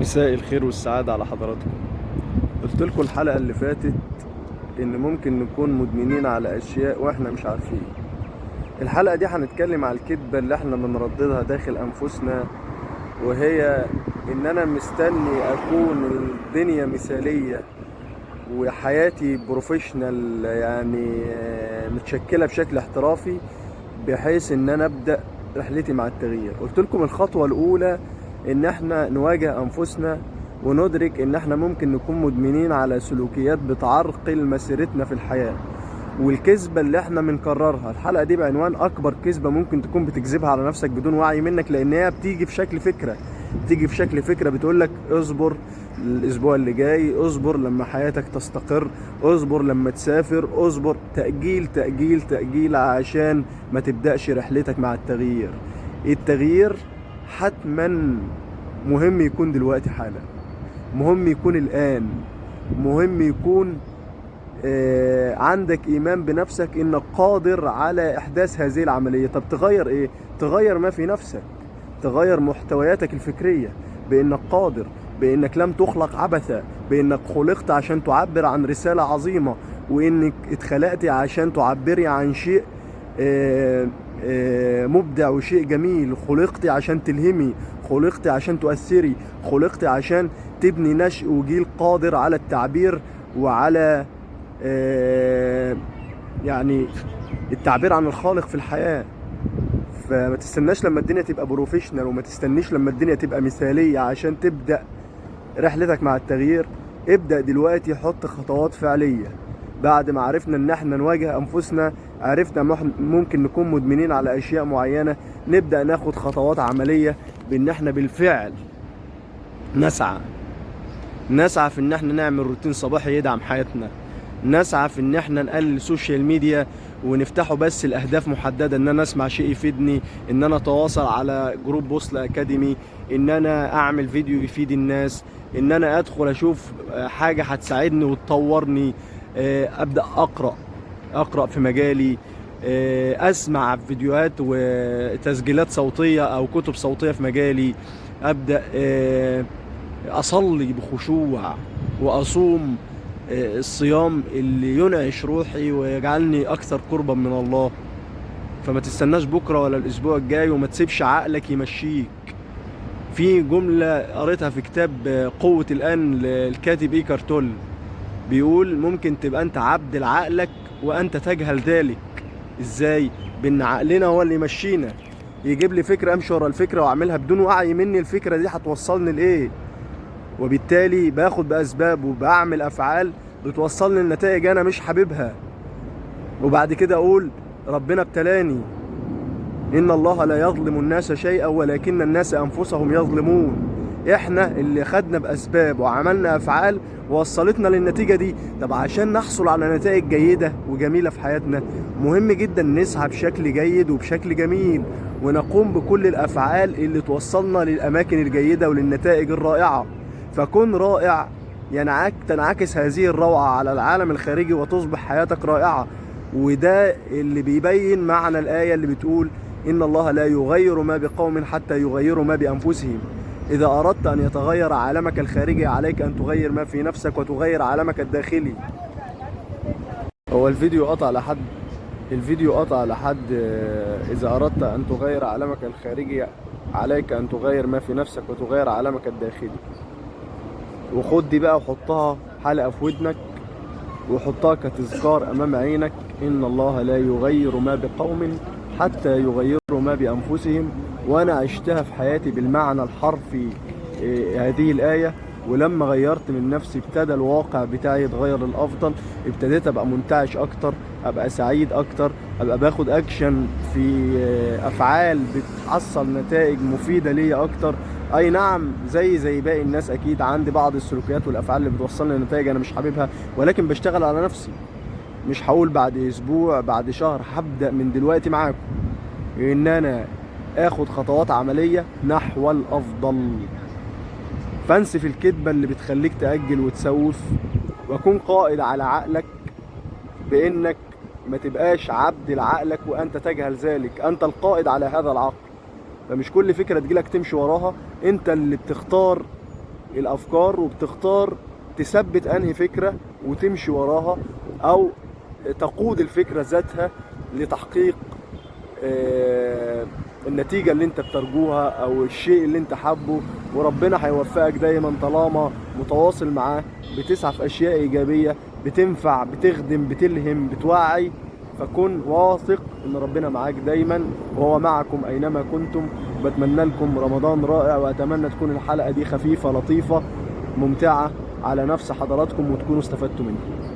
مساء الخير والسعادة على حضراتكم. قلت لكم الحلقة اللي فاتت إن ممكن نكون مدمنين على أشياء وإحنا مش عارفين. الحلقة دي هنتكلم على الكذبة اللي إحنا بنرددها داخل أنفسنا، وهي إن أنا مستني أكون الدنيا مثالية وحياتي بروفيشنال، يعني متشكلة بشكل احترافي، بحيث إن أنا أبدأ رحلتي مع التغيير. قلت لكم الخطوة الأولى ان احنا نواجه انفسنا وندرك ان احنا ممكن نكون مدمنين على سلوكيات بتعرقل مسيرتنا في الحياة. والكذبة اللي احنا بنكررها الحلقة دي بعنوان اكبر كذبة ممكن تكون بتكذبها على نفسك بدون وعي منك، لان هي بتيجي في شكل فكرة. بتقولك اصبر الاسبوع اللي جاي، اصبر لما حياتك تستقر، اصبر لما تسافر، اصبر. تأجيل تأجيل تأجيل عشان ما تبدأش رحلتك مع التغيير. التغيير حتما مهم يكون دلوقتي حالا، مهم يكون الآن، مهم يكون عندك إيمان بنفسك إنك قادر على إحداث هذه العملية. طب تغير إيه؟ تغير ما في نفسك، تغير محتوياتك الفكرية، بإنك قادر، بإنك لم تخلق عبثا، بإنك خلقت عشان تعبر عن رسالة عظيمة، وإنك اتخلقت عشان تعبري عن شيء مبدع وشيء جميل. خلقتي عشان تلهمي، خلقتي عشان تؤثري، خلقتي عشان تبني نشء وجيل قادر على التعبير وعلى يعني التعبير عن الخالق في الحياة. فما تستناش لما الدنيا تبقى بروفيشنال، وما تستنيش لما الدنيا تبقى مثالية عشان تبدأ رحلتك مع التغيير. ابدأ دلوقتي، حط خطوات فعلية. بعد ما عرفنا ان احنا نواجه انفسنا، عرفنا ممكن نكون مدمنين على اشياء معينة، نبدأ ناخد خطوات عملية بان احنا بالفعل نسعى في ان احنا نعمل روتين صباحي يدعم حياتنا، نسعى في ان احنا نقلل السوشيال ميديا ونفتحه بس الاهداف محددة. ان انا اسمع شيء يفيدني، ان انا اتواصل على جروب بوصلة اكاديمي، ان انا اعمل فيديو يفيد الناس، ان انا ادخل اشوف حاجة هتساعدني وتطورني، ابدأ اقرأ في مجالي، اسمع فيديوهات وتسجيلات صوتية او كتب صوتية في مجالي، ابدأ اصلي بخشوع واصوم الصيام اللي ينعش روحي ويجعلني اكثر قربا من الله. فما تستناش بكرة ولا الاسبوع الجاي، وما تسيبش عقلك يمشيك. في جملة قريتها في كتاب قوة الآن للكاتب إيكار تول، بيقول ممكن تبقى انت عبد لعقلك وانت تجهل ذلك. ازاي؟ بان عقلنا هو اللي يمشينا، يجيب لي فكرة امشي ورا الفكرة واعملها بدون وعي مني الفكرة دي هتوصلني لايه، وبالتالي باخد باسباب وبعمل افعال بتوصلني لنتائج انا مش حاببها، وبعد كده اقول ربنا ابتلاني. ان الله لا يظلم الناس شيئا ولكن الناس انفسهم يظلمون. احنا اللي خدنا باسباب وعملنا افعال وصلتنا للنتيجة دي. طب عشان نحصل على نتائج جيدة وجميلة في حياتنا، مهم جدا نسعى بشكل جيد وبشكل جميل، ونقوم بكل الافعال اللي توصلنا للاماكن الجيدة وللنتائج الرائعة. فكن رائع، تنعكس هذه الروعة على العالم الخارجي وتصبح حياتك رائعة. وده اللي بيبين معنى الآية اللي بتقول إن الله لا يغير ما بقوم حتى يغيروا ما بأنفسهم. إذا أردت أن يتغير عالمك الخارجي، عليك أن تغير ما في نفسك وتغير عالمك الداخلي. هو الفيديو قطع لحد إذا أردت أن تغير عالمك الخارجي عليك أن تغير ما في نفسك وتغير عالمك الداخلي. وخد دي بقى وحطها حلقة في ودنك، وحطها كتذكار أمام عينك. إن الله لا يغير ما بقوم حتى يغيروا ما بأنفسهم. وأنا عشتها في حياتي بالمعنى الحرفي هذه الآية. ولما غيرت من نفسي ابتدى الواقع بتاعي يتغير للأفضل. ابتديت أبقى منتعش أكتر، أبقى سعيد أكتر، أبقى باخد أكشن في أفعال بتحصل نتائج مفيدة ليا أكتر. أي نعم، زي باقي الناس أكيد عندي بعض السلوكيات والأفعال اللي بتوصلني لنتائج أنا مش حاببها، ولكن بشتغل على نفسي. مش هقول بعد أسبوع بعد شهر، هبدأ من دلوقتي معاكم إن أنا آخد خطوات عملية نحو الأفضل. فانسف الكذبة اللي بتخليك تأجل وتسوف، وكن قائد على عقلك بإنك ما تبقاش عبد لعقلك وأنت تجهل ذلك. أنت القائد على هذا العقل، فمش كل فكرة تجيلك تمشي وراها. أنت اللي بتختار الافكار وبتختار تثبت انهي فكرة وتمشي وراها، او تقود الفكرة ذاتها لتحقيق النتيجة اللي انت بترجوها او الشيء اللي انت حابه. وربنا هيوفقك دايما طالما متواصل معاه، بتسعى في اشياء ايجابية بتنفع، بتخدم، بتلهم، بتوعي. فكن واثق ان ربنا معاك دايما، وهو معكم اينما كنتم. بتمنى لكم رمضان رائع، واتمنى تكون الحلقة دي خفيفة لطيفة ممتعة على نفس حضراتكم وتكونوا استفدتوا منها.